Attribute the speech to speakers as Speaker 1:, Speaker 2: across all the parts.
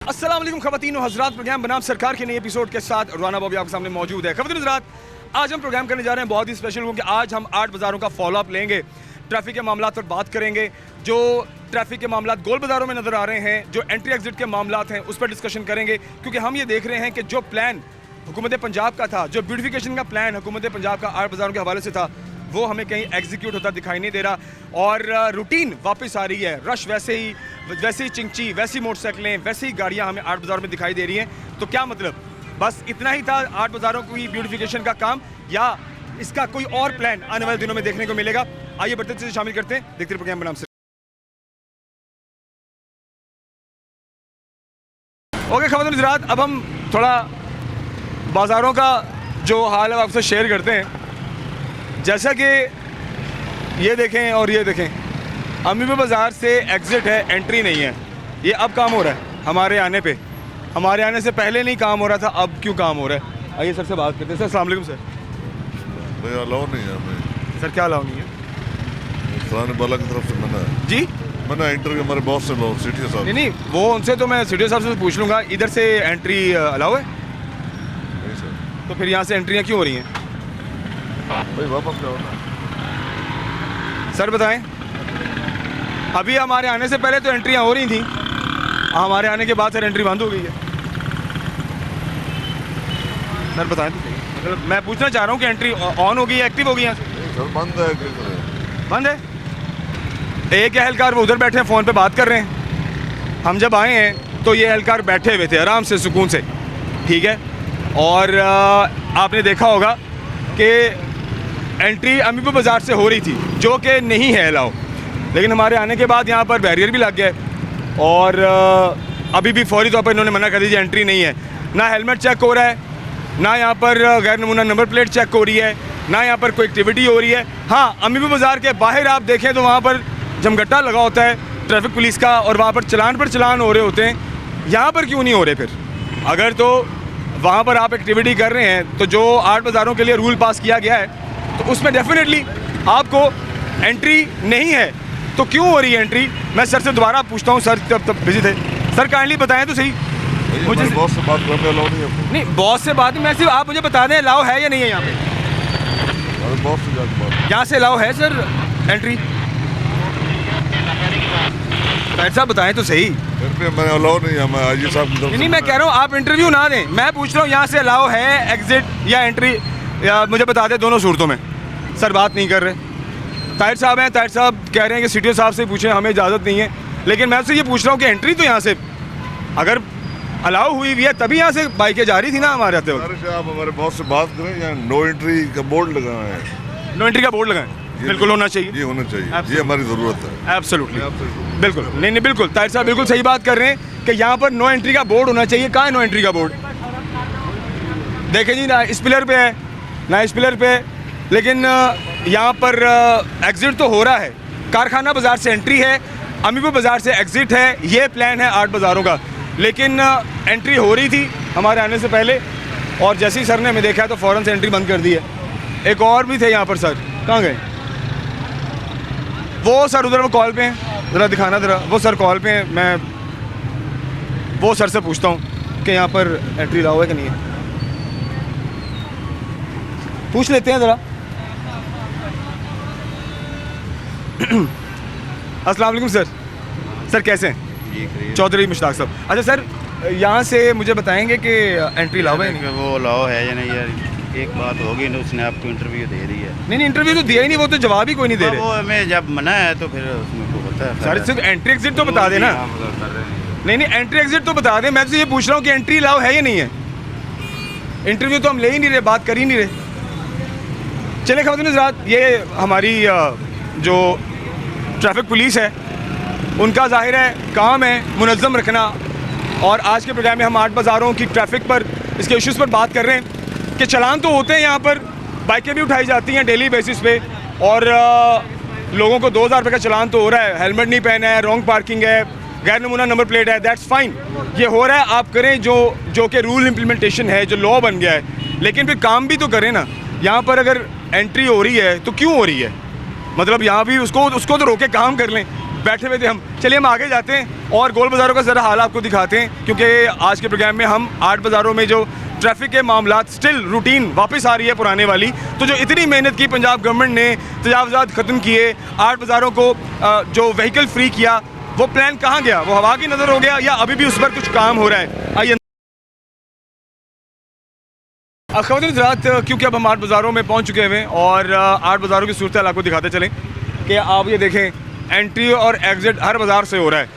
Speaker 1: अस्सलाम वालेकुम ख़वातीन व हज़रात, प्रोग्राम बनाम सरकार के नए एपिसोड के साथ राना बॉबी आपके सामने मौजूद है। ख़वातीन हज़रात, आज हम प्रोग्राम करने जा रहे हैं बहुत ही स्पेशल, क्योंकि आज हम 8 बाज़ारों का फॉलोअप लेंगे, ट्रैफिक के मामला पर बात करेंगे। जो ट्रैफिक के मामला गोल बाज़ारों में नज़र आ रहे हैं, जो एंट्री एग्जिट के मामला हैं, उस पर डिस्कशन करेंगे। क्योंकि हम ये देख रहे हैं कि जो प्लान हुकूमत पंजाब का था, जो ब्यूटिफिकेशन का प्लान हुकूमत पंजाब का 8 बाज़ारों के हवाले से था, वो हमें कहीं एग्जीक्यूट होता दिखाई नहीं दे रहा। और रूटीन वापस आ रही है, रश वैसे ही चिंची, वैसी मोटरसाइकिलें, वैसी ही गाड़ियाँ हमें 8 बाज़ारों में दिखाई दे रही हैं। तो क्या मतलब बस इतना ही था 8 बाज़ारों की ब्यूटिफिकेशन का काम, या इसका कोई और प्लान आने वाले दिनों में देखने को मिलेगा? आइए बढ़ते से शामिल करते हैं, देखते हैं प्रोग्राम बनाम से। ओके ख़वातीन हज़रात, अब हम थोड़ा बाज़ारों का जो हाल है आपसे शेयर करते हैं। जैसा कि ये देखें और ये देखें, अमीर बाज़ार से एग्ज़िट है, एंट्री नहीं है। ये अब काम हो रहा है हमारे आने पे, हमारे आने से पहले नहीं काम हो रहा था, अब क्यों काम हो रहा है? आइए सर से बात करते हैं। सर अस्सलाम वालेकुम। सर
Speaker 2: भैया अलाउ नहीं है हमें।
Speaker 1: सर क्या अलाउ नहीं है?
Speaker 2: बाला की तरफ से मना है
Speaker 1: जी,
Speaker 2: मना इंटरव्यू हमारे बॉस से लो, सिटी साहब।
Speaker 1: नहीं वो उनसे तो मैं सीडीओ साहब से पूछ लूँगा, इधर से एंट्री अलाउ है?
Speaker 2: नहीं सर।
Speaker 1: तो फिर यहाँ से एंट्रियाँ क्यों हो रही हैं?
Speaker 2: भाई वापस जाओ ना।
Speaker 1: सर बताएं, अभी हमारे आने से पहले तो एंट्रियाँ हो रही थी, हमारे आने के बाद सर एंट्री बंद हो गई है। सर बताएं तो सही, मतलब मैं पूछना चाह रहा हूँ कि एंट्री ऑन हो गई है, एक्टिव हो गई है?
Speaker 2: सर बंद है, क्या करें?
Speaker 1: बंद है। एक एहलकार वो उधर बैठे हैं, फ़ोन पे बात कर रहे हैं। हम जब आए हैं तो ये एहलकार बैठे हुए थे आराम से, सुकून से, ठीक है। और आपने देखा होगा कि एंट्री अमीरपुर बाज़ार से हो रही थी, जो कि नहीं है अलाउ, लेकिन हमारे आने के बाद यहाँ पर बैरियर भी लग गया है। और अभी भी फौरी तौर पर इन्होंने मना कर दीजिए, एंट्री नहीं है। ना हेलमेट चेक हो रहा है, ना यहाँ पर गैर नमूना नंबर प्लेट चेक हो रही है, ना यहाँ पर कोई एक्टिविटी हो रही है। हाँ, अमीरपुर बाज़ार के बाहर आप देखें तो वहाँ पर जमघट्टा लगा होता है ट्रैफिक पुलिस का, और वहाँ पर चलान हो रहे होते हैं। यहाँ पर क्यों नहीं हो रहे? फिर अगर तो वहाँ पर आप एक्टिविटी कर रहे हैं, तो जो 8 बाज़ारों के लिए रूल पास किया गया है, तो उसमें डेफिनेटली आपको एंट्री नहीं है। तो क्यों हो रही है एंट्री? मैं सर से दोबारा पूछता हूँ। सर तब बिजी थे, सर काइंडली बताएं तो सही।
Speaker 2: मुझे बॉस से बात करने अलाउ नहीं है।
Speaker 1: नहीं, बॉस से बात मैं सिर्फ आप मुझे बता दें अलाउ है या नहीं है यहाँ पे?
Speaker 2: अरे बॉस से जाके बात।
Speaker 1: यहाँ से अलाउ है सर एंट्री? साहब बताएं तो सही।
Speaker 2: मैंने अलाउ नहीं है, मैं आईजी साहब की तरफ से।
Speaker 1: नहीं, मैं कह रहा हूँ आप इंटरव्यू ना दें, मैं पूछ रहा हूँ यहाँ से अलाउ है एग्जिट या एंट्री, या मुझे बता दें दोनों सूरतों में। सर बात नहीं कर रहे। ताहिर साहब हैं, ताहिर साहब कह रहे हैं कि सीटीओ साहब से पूछें, हमें इजाज़त नहीं है। लेकिन मैं उससे ये पूछ रहा हूँ कि एंट्री तो यहाँ से अगर अलाउ हुई हुई है तभी यहाँ से बाइकें जा रही थी ना हमारे आते वक्त।
Speaker 2: आप हमारे बॉस से बात करें, यहाँ नो एंट्री का बोर्ड लगा है।
Speaker 1: नो एंट्री का बोर्ड लगाएं, बिल्कुल होना चाहिए,
Speaker 2: ये होना चाहिए, ये हमारी ज़रूरत है।
Speaker 1: एब्सोल्युटली, बिल्कुल। नहीं, बिल्कुल ताहिर साहब बिल्कुल सही बात कर रहे हैं कि यहाँ पर नो एंट्री का बोर्ड होना चाहिए। कहाँ है नो एंट्री का बोर्ड? देखें जी, ना इस पिलर पे है ना इस पिलर पे है, लेकिन यहाँ पर एग्ज़िट तो हो रहा है। कारखाना बाज़ार से एंट्री है, अमीरपुर बाज़ार से एग्ज़िट है। ये प्लान है 8 बाज़ारों का, लेकिन एंट्री हो रही थी हमारे आने से पहले, और जैसे ही सर ने हमें देखा तो फ़ौरन से एंट्री बंद कर दी है। एक और भी थे यहाँ पर, सर कहाँ गए? वो सर उधर वो कॉल पे हैं, ज़रा दिखाना ज़रा। वो सर कॉल पे हैं, मैं वो सर से पूछता हूँ कि यहाँ पर एंट्री अलाउ है कि नहीं है। पूछ लेते हैं ज़रा। अस्सलाम वालेकुम सर। सर कैसे हैं? चौधरी मुश्ताक साहब। अच्छा सर, यहाँ से मुझे बताएंगे कि एंट्री अलाउ है नहीं?
Speaker 3: वो अलाउ है या नहीं यार, एक बात होगी ना, उसने आपको इंटरव्यू दे रही है।
Speaker 1: नहीं, इंटरव्यू तो दिया ही नहीं, वो तो जवाब ही कोई नहीं दे रहे।
Speaker 3: वो हमें जब मना है तो फिर उसमें को होता है।
Speaker 1: सर सिर्फ एंट्री एग्जिट तो बता देना। नहीं, एंट्री एग्जिट तो बता दें। मैं तो ये पूछ रहा हूँ कि एंट्री अलाउ है या नहीं है। इंटरव्यू तो हम ले ही नहीं रहे, बात कर ही नहीं रहे। चले ख़वातीन हज़रात, ये हमारी जो ट्रैफिक पुलिस है, उनका ज़ाहिर है काम है मुनज़्ज़म रखना। और आज के प्रोग्राम में हम 8 बाज़ारों की ट्रैफिक पर, इसके इश्यूज़ पर बात कर रहे हैं कि चलान तो होते हैं, यहाँ पर बाइकें भी उठाई जाती हैं डेली बेसिस पे, और लोगों को 2000 रुपये का चलान तो हो रहा है। हेलमेट नहीं पहना है, रॉन्ग पार्किंग है, गैर नमूना नंबर प्लेट है, दैट्स फाइन, ये हो रहा है। आप करें जो कि रूल इम्प्लीमेंटेशन है, जो लॉ बन गया है, लेकिन फिर काम भी तो करें ना। यहाँ पर अगर एंट्री हो रही है तो क्यों हो रही है? मतलब यहाँ भी उसको तो रोके काम कर लें। बैठे हुए थे हम। चलिए हम आगे जाते हैं और गोल बाज़ारों का ज़रा हाल आपको दिखाते हैं, क्योंकि आज के प्रोग्राम में हम 8 बाज़ारों में जो ट्रैफिक के मामलात स्टिल रूटीन वापस आ रही है पुराने वाली, तो जो इतनी मेहनत की पंजाब गवर्नमेंट ने, तजावज़ात ख़त्म किए, 8 बाज़ारों को जो व्हीकल फ्री किया, वो प्लान कहाँ गया? वो हवा की नज़र हो गया या अभी भी उस पर कुछ काम हो रहा है? आइए ख़वातीन हज़रात, क्योंकि अब हम 8 बाज़ारों में पहुँच चुके हैं और 8 बाज़ारों की सूरत हाल आपको दिखाते चलें कि आप ये देखें एंट्री और एग्ज़िट हर बाज़ार से हो रहा है।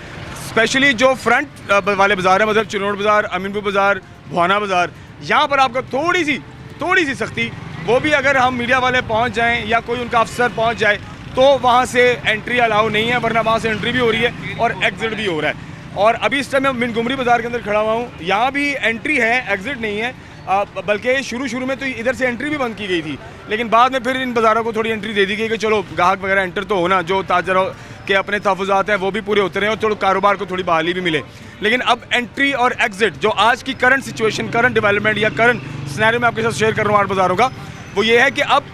Speaker 1: स्पेशली जो फ्रंट वाले बाज़ार है, मतलब चिनोड़ बाज़ार, अमीनपुर बाज़ार, भुआना बाज़ार, यहाँ पर आपको थोड़ी सी सख्ती, वो भी अगर हम मीडिया वाले पहुँच जाएँ या कोई उनका अफसर पहुँच जाए तो वहाँ से एंट्री अलाउ नहीं है, वरना वहाँ से एंट्री भी हो रही है और एग्ज़िट भी हो रहा है। और अभी इस टाइम मैं मिनगुमरी बाज़ार के अंदर खड़ा हुआ हूँ, यहाँ भी एंट्री है, एग्ज़िट नहीं है। बल्कि शुरू में तो इधर से एंट्री भी बंद की गई थी, लेकिन बाद में फिर इन बाज़ारों को थोड़ी एंट्री दे दी गई कि चलो ग्राहक वगैरह एंटर तो होना, जो ताजरों के अपने तहफ़्फ़ुज़ात हैं वो भी पूरे होते रहे और थोड़ा कारोबार को थोड़ी बहाली भी मिले। लेकिन अब एंट्री और एग्ज़िट, जो आज की करंट सिचुएशन, करंट डेवलपमेंट या करंट सिनेरियो में आपके साथ शेयर कर रहा हूँ 8 बाज़ारों का, वो ये है कि अब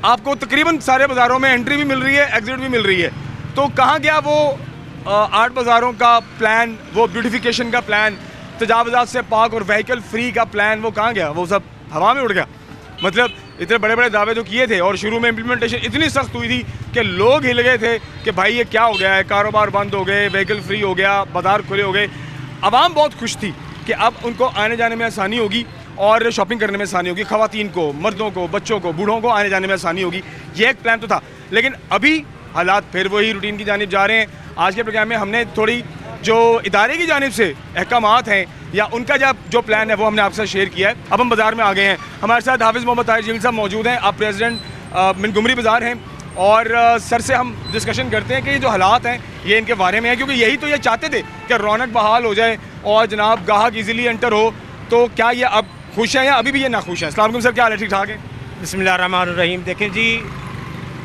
Speaker 1: आपको तकरीबन सारे बाज़ारों में एंट्री भी मिल रही है, एग्ज़िट भी मिल रही है। तो कहाँ गया वो 8 बाज़ारों का प्लान, वो ब्यूटिफिकेशन का प्लान, तजावज़ात से पाक और व्हीकल फ्री का प्लान, वो कहाँ गया? वो सब हवा में उड़ गया। मतलब इतने बड़े बड़े दावे जो किए थे और शुरू में इम्प्लीमेंटेशन इतनी सख्त हुई थी कि लोग हिल गए थे कि भाई ये क्या हो गया है, कारोबार बंद हो गए, व्हीकल फ्री हो गया, बाज़ार खुले हो गए। आवाम बहुत खुश थी कि अब उनको आने जाने में आसानी होगी और शॉपिंग करने में आसानी होगी, ख़वातीन को, मर्दों को, बच्चों को, बूढ़ों को आने जाने में आसानी होगी। ये एक प्लान तो था, लेकिन अभी हालात फिर वही रूटीन की जानिब जा रहे हैं। आज के प्रोग्राम में हमने थोड़ी जो इदारे की जानिब से अहकामात हैं या उनका जो प्लान है वो हमने आपसे शेयर किया है। अब हम बाज़ार में आ गए हैं, हमारे साथ हाफिज़ मोहम्मद ताहिर जलील साहब मौजूद हैं। आप प्रेसिडेंट मिनगुमरी बाज़ार हैं और सर से हम डिस्कशन करते हैं कि ये जो हालात हैं ये इनके बारे में है, क्योंकि यही तो ये चाहते थे कि रौनक बहाल हो जाए और जनाब ग्राहक ईज़िली एंटर हो। तो क्या ये अब खुश हैं या अभी भी ये नाखुश हैं? अस्सलाम वालेकुम सर, क्या हाल है? ठीक ठाक है?
Speaker 4: बिस्मिल्लाहिर्रहमानिर्रहीम। देखें जी,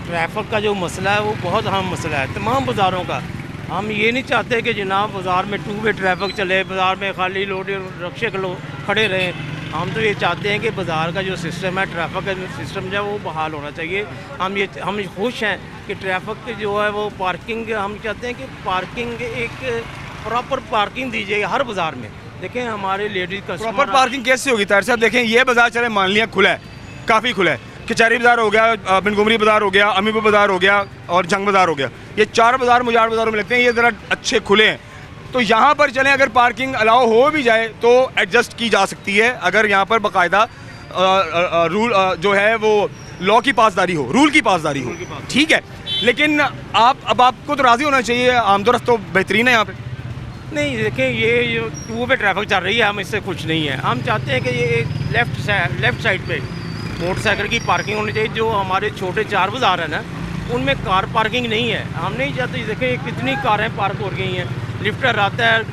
Speaker 4: ट्रैफिक का जो मसला है वो बहुत अहम मसला है तमाम बाज़ारों का। हम ये नहीं चाहते कि जनाब बाज़ार में टू वे ट्रैफिक चले, बाज़ार में खाली लोड रक्शे खड़े रहें। हम तो ये चाहते हैं कि बाज़ार का जो सिस्टम है, ट्रैफिक का सिस्टम जो है वो बहाल होना चाहिए। हम खुश हैं कि ट्रैफिक की जो है वो पार्किंग, हम चाहते हैं कि पार्किंग एक प्रॉपर पार्किंग दी जाए हर बाज़ार में। देखें हमारे लेडीज़ का
Speaker 1: प्रॉपर पार्किंग कैसे होगी ताहिर साहब? देखें ये बाज़ार चले मान लिया खुला है, काफ़ी खुला है, कचहरी बाज़ार हो गया, मिनगुमरी बाज़ार हो गया, अमीरपुर बाज़ार हो गया और जंग बाज़ार हो गया, ये 4 बाज़ार मुझे 8 बाज़ारों में लगते हैं, ये ज़रा अच्छे खुले हैं। तो यहाँ पर चलें, अगर पार्किंग अलाउ हो भी जाए तो एडजस्ट की जा सकती है, अगर यहाँ पर बाकायदा रूल जो है वो लॉ की पासदारी हो, रूल की पासदारी हो, ठीक है। लेकिन आपको तो राज़ी होना चाहिए, आमदोरफ्त तो बेहतरीन है यहाँ पर।
Speaker 4: नहीं, देखें ये जो टू वे ट्रैफिक चल रही है, हम इससे कुछ नहीं है। हम चाहते हैं कि ये लेफ़्ट साइड पे मोटरसाइकिल की पार्किंग होनी चाहिए। जो हमारे छोटे 4 बाज़ार हैं ना, उनमें कार पार्किंग नहीं है। हम नहीं चाहते, देखें कितनी कारें पार्क हो गई हैं, लिफ्टर आता है,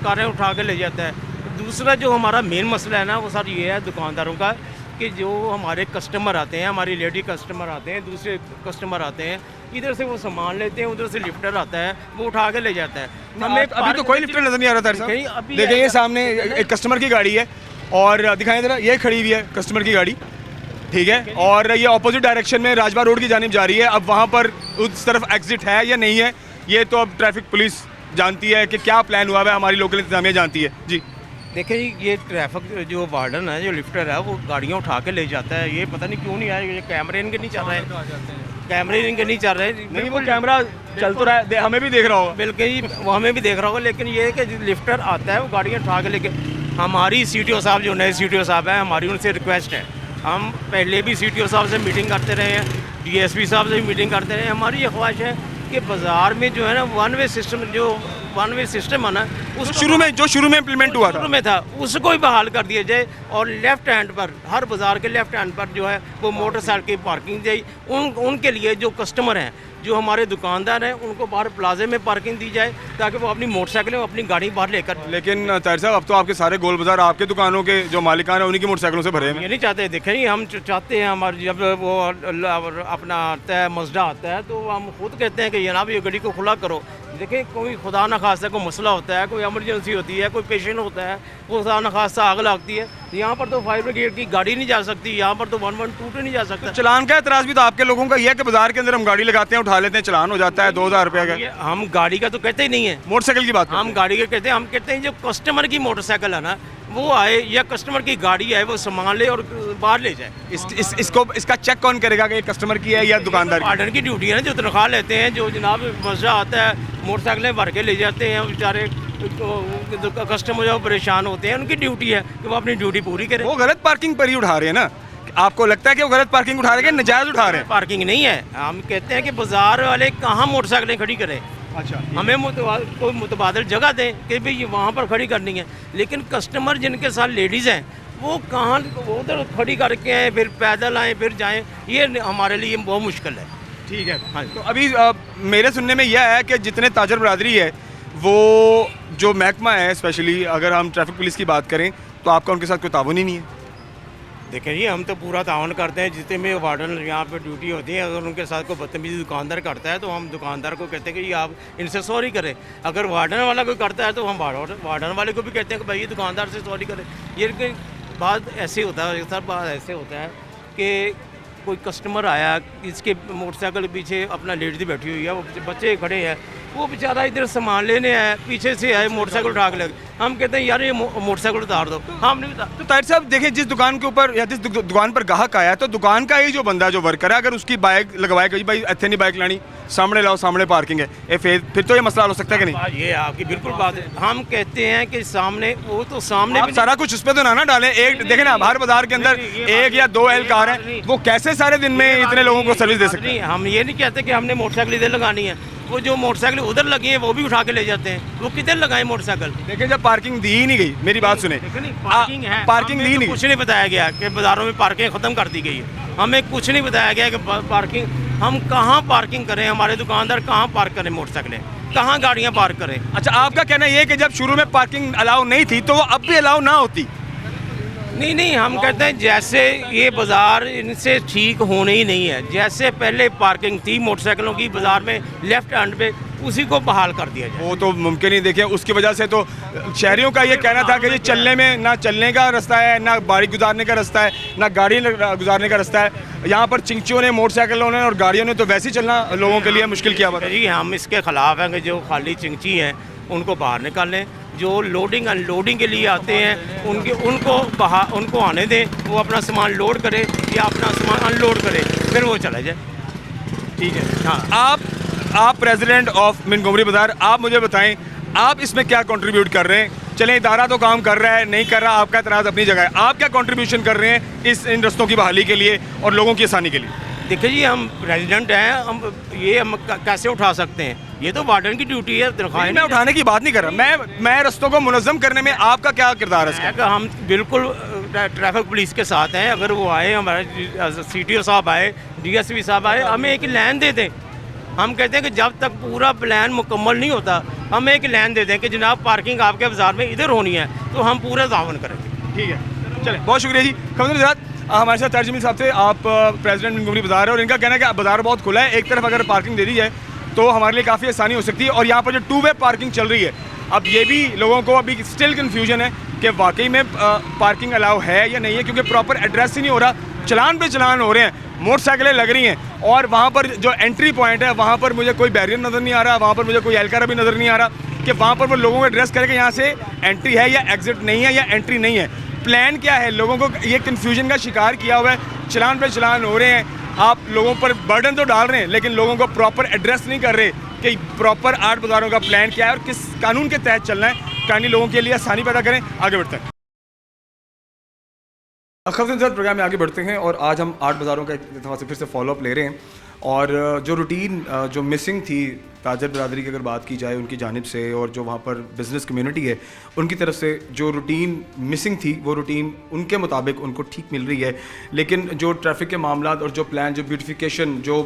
Speaker 4: कारें उठा के ले जाता है। दूसरा जो हमारा मेन मसला है ना, वो सर ये है दुकानदारों का कि जो हमारे कस्टमर आते हैं, हमारी लेडी कस्टमर आते हैं, दूसरे कस्टमर आते हैं, इधर से वो सामान लेते हैं, उधर से लिफ्टर आता है, वो उठा के ले जाता है। हमें
Speaker 1: अभी तो कोई लिफ्टर नज़र नहीं आ रहा था।
Speaker 4: अभी
Speaker 1: देखिए ये सामने एक कस्टमर की गाड़ी है और दिखाएं ज़रा, ये खड़ी हुई है कस्टमर की गाड़ी, ठीक है, और ये ऑपोजिट डायरेक्शन में राजबाग रोड की जानिब जा रही है। अब वहाँ पर उस तरफ एग्जिट है या नहीं है, ये तो अब ट्रैफिक पुलिस जानती है कि क्या प्लान हुआ है, हमारी लोकल इंतजामिया जानती है जी।
Speaker 4: देखिए जी, ये ट्रैफिक जो वार्डन है, जो लिफ्टर है, वो गाड़ियाँ उठा के ले जाता है। ये पता नहीं क्यों नहीं आया, ये कैमरे इनके नहीं चल रहे हैं, कैमरे इनके नहीं चल रहे।
Speaker 1: नहीं, वो कैमरा चल तो रहा है, हमें भी देख रहा होगा।
Speaker 4: बिल्कुल ही, वो हमें भी देख रहा होगा, लेकिन ये है कि लिफ्टर आता है, वो गाड़ियाँ उठा के लेके। हमारी CTO साहब, जो नए CTO साहब हैं, हमारी उनसे रिक्वेस्ट है, हम पहले भी CTO साहब से मीटिंग करते रहे हैं, DSP साहब से भी मीटिंग करते रहे हैं। हमारी ये ख्वाहिश है कि बाज़ार में जो है ना वन वे सिस्टम है ना, उस
Speaker 1: शुरू में इम्प्लीमेंट हुआ
Speaker 4: था, उसको ही बहाल कर दिया जाए और लेफ़्ट हैंड पर, हर बाज़ार के लेफ़्ट हैंड पर जो है वो मोटरसाइकिल की पार्किंग दी जाए। उनके लिए जो कस्टमर हैं, जो हमारे दुकानदार हैं, उनको बाहर प्लाजे में पार्किंग दी जाए ताकि वो अपनी मोटरसाइकिल में अपनी गाड़ी बाहर लेकर।
Speaker 1: लेकिन ताहिर साहब, अब तो आपके सारे गोल बाज़ार आपके दुकानों के जो मालिकान हैं उन्हीं की मोटरसाइकिलों से भरे हैं।
Speaker 4: ये नहीं चाहते, देखें हम चाहते हैं, हमारे जब वो अपना आता है, मज़दा आता है, तो हम खुद कहते हैं कि जनाब ये गाड़ी को खुला करो। देखिए कोई खुदा न खास्ता कोई मसला होता है, कोई इमरजेंसी होती है, कोई पेशेंट होता है, कोई खुदा न खास्ता आग लगती है, यहाँ पर तो फायर ब्रिगेड की गाड़ी नहीं जा सकती, यहाँ पर तो 112 नहीं जा सकता।
Speaker 1: चलान का एतराज़ भी तो आपके लोगों का ये है कि बाजार के अंदर हम गाड़ी लगाते हैं, उठा लेते हैं, चलान हो जाता है 2000 रुपये का।
Speaker 4: ये हम गाड़ी का तो कहते ही नहीं है,
Speaker 1: मोटरसाइकिल की बात करते
Speaker 4: हम गाड़ी का कहते हैं। हम कहते हैं जो कस्टमर की मोटरसाइकिल है ना, वो आए या कस्टमर की गाड़ी है वो सामान ले और बाहर ले जाए।
Speaker 1: इसको इसका चेक कौन करेगा कि ये कस्टमर की है या दुकानदार की?
Speaker 4: वार्डन की ड्यूटी है ना, जो तनख्वाह लेते हैं, जो जनाब मसला आता है मोटरसाइकिलें भर के ले जाते हैं बेचारे कस्टमर जो परेशान होते हैं, उनकी ड्यूटी है कि वो अपनी ड्यूटी पूरी करें।
Speaker 1: वो गलत पार्किंग पर ही उठा रहे हैं ना, आपको लगता है कि वो गलत पार्किंग उठा रहे हैं, नजायज उठा रहे हैं?
Speaker 4: पार्किंग नहीं है, हम कहते हैं कि बाजार वाले कहाँ मोटरसाइकिलें खड़ी करें,
Speaker 1: अच्छा,
Speaker 4: हमें कोई मुतबादल जगह दें कि भाई वहाँ पर खड़ी करनी है। लेकिन कस्टमर जिनके साथ लेडीज़ हैं वो कहाँ वो उधर खड़ी करके आए, फिर पैदल आए, फिर जाएं, ये हमारे लिए बहुत मुश्किल है।
Speaker 1: ठीक है।
Speaker 4: हाँ
Speaker 1: तो अभी मेरे सुनने में यह है कि जितने ताजर बरादरी है वो जो महकमा है, स्पेशली अगर हम ट्रैफिक पुलिस की बात करें तो आपका उनके साथ कोई ताउन ही नहीं है।
Speaker 4: देखें जी, हम तो पूरा ताउन करते हैं, जितने में वार्डन यहाँ पे ड्यूटी होती है, अगर उनके साथ कोई बदतमीजी दुकानदार करता है तो हम दुकानदार को कहते हैं कि ये आप इनसे सॉरी करें। अगर वार्डन वाला कोई करता है तो हम वार्डन वाले को भी कहते हैं कि भाई ये दुकानदार से सॉरी करें। ये बात ऐसे होता है सर, बात ऐसे होता है कि कोई कस्टमर आया, इसके मोटरसाइकिल के पीछे अपना लेडीज बैठी हुई है, वो बच्चे खड़े हैं, वो बेचारा इधर सामान लेने आया, पीछे से आए मोटरसाइकिल उठा के लगे। हम कहते हैं यार ये मोटरसाइकिल उतार दो, हम नहीं उतार।
Speaker 1: तो ताहिर साहब देखिए, जिस दुकान के ऊपर या जिस दुकान पर ग्राहक आया तो दुकान का ही जो बंदा जो वर्कर है, अगर उसकी बाइक लगवाए कि भाई इतने नहीं बाइक लानी, सामने लाओ, सामने पार्किंग है, ये फिर तो ये मसला हो सकता है कि नहीं?
Speaker 4: ये आपकी बिल्कुल बात है। हम कहते हैं कि सामने वो तो सामने
Speaker 1: आप
Speaker 4: भी
Speaker 1: सारा कुछ उस पर तो ना डालें। एक देखें ना, हर बाजार के अंदर एक या दो एहलकार हैं, वो कैसे सारे दिन में इतने लोगों को सर्विस दे सकते हैं?
Speaker 4: नहीं, हम ये नहीं कहते कि हमने मोटरसाइकिल इधर लगानी है, वो जो मोटरसाइकिल उधर लगी है वो भी उठा के ले जाते हैं, वो किधर लगाए मोटरसाइकिल?
Speaker 1: देखिए, जब पार्किंग दी ही नहीं गई, मेरी बात सुने,
Speaker 4: पार्किंग है,
Speaker 1: पार्किंग दी नहीं,
Speaker 4: कुछ नहीं बताया गया कि बाजारों में पार्किंग ख़त्म कर दी गई है, हमें कुछ नहीं बताया गया कि पार्किंग हम कहाँ पार्किंग करें, हमारे दुकानदार कहाँ पार्क करें मोटरसाइकिलें, कहाँ गाड़ियाँ पार्क करें।
Speaker 1: अच्छा, आपका कहना ये है कि जब शुरू में पार्किंग अलाउ नहीं थी तो वो अब भी अलाउ ना होती?
Speaker 4: नहीं, हम कहते हैं जैसे ये बाज़ार इनसे ठीक होने ही नहीं है, जैसे पहले पार्किंग थी मोटरसाइकिलों की बाज़ार में लेफ्ट हैंड पे, उसी को बहाल कर दिया जाए।
Speaker 1: वो तो मुमकिन नहीं। देखिए, उसकी वजह से तो शहरियों का ये कहना था कि ये चलने में ना चलने का रास्ता है, ना बाइक गुजारने का रास्ता है, ना गाड़ी गुजारने का रास्ता है। यहाँ पर चिंचियों ने, मोटरसाइकिलों ने और गाड़ियों ने तो वैसे ही चलना लोगों के लिए मुश्किल किया हुआ था।
Speaker 4: जी, हम इसके ख़िलाफ़ हैं कि जो खाली चिंची हैं उनको बाहर निकालें, जो लोडिंग अनलोडिंग के लिए आते हैं उनको आने दें, वो अपना सामान लोड करे या अपना सामान अनलोड करे, फिर वो चला जाए।
Speaker 1: ठीक है। हाँ, आप प्रेसिडेंट ऑफ मिनगोमरी बाज़ार, आप मुझे बताएं आप इसमें क्या कंट्रीब्यूट कर रहे हैं? चलें, इदारा तो काम कर रहा है, नहीं कर रहा, आपका एतराज़ अपनी जगह है, आप क्या कंट्रीब्यूशन कर रहे हैं इन रस्तों की बहाली के लिए और लोगों की आसानी के लिए?
Speaker 4: देखिए जी, हम प्रेसिडेंट हैं, हम कैसे उठा सकते हैं? ये तो वार्डन की ड्यूटी है। तनख्वाहें
Speaker 1: मैं उठाने की बात नहीं कर रहा, मैं रस्तों को मुनज़्ज़म करने में आपका क्या किरदार है इसका?
Speaker 4: हम बिल्कुल ट्रैफिक पुलिस के साथ हैं। अगर वो आए, हमारे CTO साहब आए, DSP साहब आए, हमें एक लाइन दे दें। हम कहते हैं कि जब तक पूरा प्लान मुकम्मल नहीं होता, हमें एक लाइन दे दें कि जनाब पार्किंग आपके बाज़ार में इधर होनी है, तो हम पूरा तावन करेंगे।
Speaker 1: ठीक है, चलें, बहुत शुक्रिया जी। खबरदार हमारे साथ ताज जमील साहब थे, आप प्रेसिडेंट मिनगोमरी बाज़ार है और इनका कहना है कि बाज़ार बहुत खुला है, एक तरफ अगर पार्किंग दे दी जाए तो हमारे लिए काफ़ी आसानी हो सकती है। और यहाँ पर जो 2 वे पार्किंग चल रही है, अब ये भी लोगों को अभी स्टिल कन्फ्यूजन है कि वाकई में पार्किंग अलाउ है या नहीं है, क्योंकि प्रॉपर एड्रेस ही नहीं हो रहा, चलान पे चलान हो रहे हैं, मोटरसाइकिलें लग रही हैं और वहाँ पर जो एंट्री पॉइंट है वहाँ पर मुझे कोई बैरियर नज़र नहीं आ रहा, वहाँ पर मुझे कोई एहलकार भी नज़र नहीं आ रहा कि वहाँ पर वो लोगों को एड्रेस करे कि यहाँ से एंट्री है या एग्जिट नहीं है या एंट्री नहीं है। प्लान क्या है? लोगों को ये कन्फ्यूजन का शिकार किया हुआ है, चलान पे चलान हो रहे हैं, आप लोगों पर बर्डन तो डाल रहे हैं लेकिन लोगों को प्रॉपर एड्रेस नहीं कर रहे कि प्रॉपर 8 बाज़ारों का प्लान क्या है और किस कानून के तहत चलना है। कानूनी लोगों के लिए आसानी पैदा करें। आगे बढ़ते हैं, खबरों के साथ प्रोग्राम में आगे बढ़ते हैं और आज हम 8 बाज़ारों का एक दफ़ा से फिर से फॉलोअप ले रहे हैं। और जो रूटीन जो मिसिंग थी ताजर बरादरी की अगर बात की जाए उनकी जानिब से, और जो वहाँ पर बिज़नेस कम्युनिटी है उनकी तरफ से जो रूटीन मिसिंग थी वो रूटीन उनके मुताबिक उनको ठीक मिल रही है। लेकिन जो ट्रैफिक के मामला और जो प्लान, जो ब्यूटिफिकेशन, जो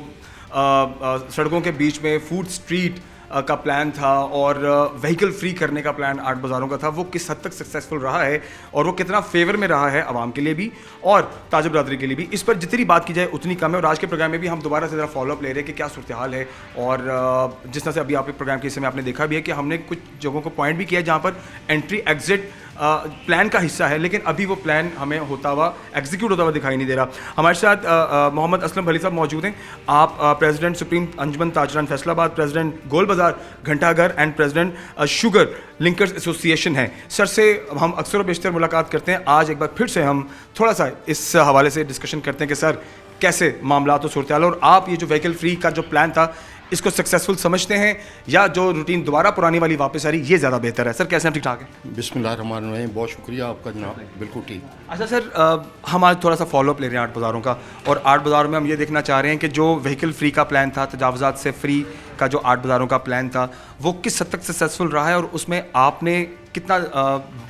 Speaker 1: सड़कों के बीच में फूड स्ट्रीट का प्लान था और व्हीकल फ्री करने का प्लान 8 बाज़ारों का था, वो किस हद तक सक्सेसफुल रहा है और वो कितना फेवर में रहा है आवाम के लिए भी और ताजिर बरादरी के लिए भी, इस पर जितनी बात की जाए उतनी कम है। और आज के प्रोग्राम में भी हम दोबारा से ज़रा फॉलोअप ले रहे हैं कि क्या सूरत हाल है। और जिस तरह से अभी आपके प्रोग्राम के हिस्से में आपने देखा भी है कि हमने कुछ जगहों को पॉइंट भी किया जहाँ पर एंट्री एग्जिट प्लान का हिस्सा है, लेकिन अभी वो प्लान हमें होता हुआ एग्जीक्यूट होता हुआ दिखाई नहीं दे रहा। हमारे साथ मोहम्मद असलम भली साहब मौजूद हैं। आप president supreme Anjuman Tajran Faisalabad, president Gol Bazaar Ghantaghar and president sugar linkers association हैं। सर से हम अक्सर और बेशतर मुलाकात करते हैं, आज एक बार फिर से हम थोड़ा सा इस हवाले से डिस्कशन करते हैं कि सर कैसे मामला तो सूरत हाल, और आप ये जो व्हीकल फ्री का जो प्लान था इसको सक्सेसफुल समझते हैं या जो रूटीन दोबारा पुरानी वाली वापस आ रही ये ज़्यादा बेहतर है? सर कैसे हैं, ठीक ठाक है?
Speaker 5: बिस्मिल्लाहिर्रहमानिर्रहीम, बहुत शुक्रिया आपका जनाब, बिल्कुल ठीक।
Speaker 1: अच्छा सर, हम आज थोड़ा सा फॉलोअप ले रहे हैं 8 बाज़ारों का, और 8 बाज़ारों में हम ये देखना चाह रहे हैं कि जो व्हीकल फ्री का प्लान था, तजावज़ात से फ्री का जो 8 बाज़ारों का प्लान था, वो किस हद तक सक्सेसफुल रहा है और उसमें आपने कितना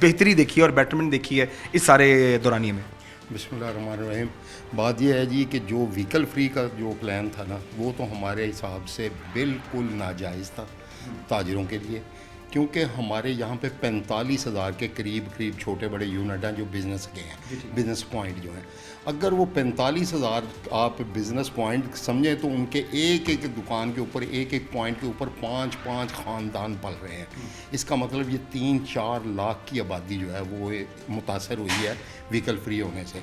Speaker 1: बेहतरी देखी है और बेटरमेंट देखी है इस सारे दौरानिए में?
Speaker 5: बिस्मिल्लाहिर्रहमानिर्रहीम, बात यह है जी कि जो व्हीकल फ्री का जो प्लान था ना, वो तो हमारे हिसाब से बिल्कुल नाजायज़ था ताजिरों के लिए, क्योंकि हमारे यहाँ पे 45,000 के करीब छोटे बड़े यूनिट हैं जो बिज़नेस के हैं, बिज़नेस पॉइंट जो हैं। अगर वो 45,000 आप बिज़नेस पॉइंट समझें तो उनके एक एक दुकान के ऊपर, एक एक पॉइंट के ऊपर 5-5 ख़ानदान पल रहे हैं। इसका मतलब ये 3-4 लाख की आबादी जो है वो मुतासर हुई है व्हीकल फ्री होने से।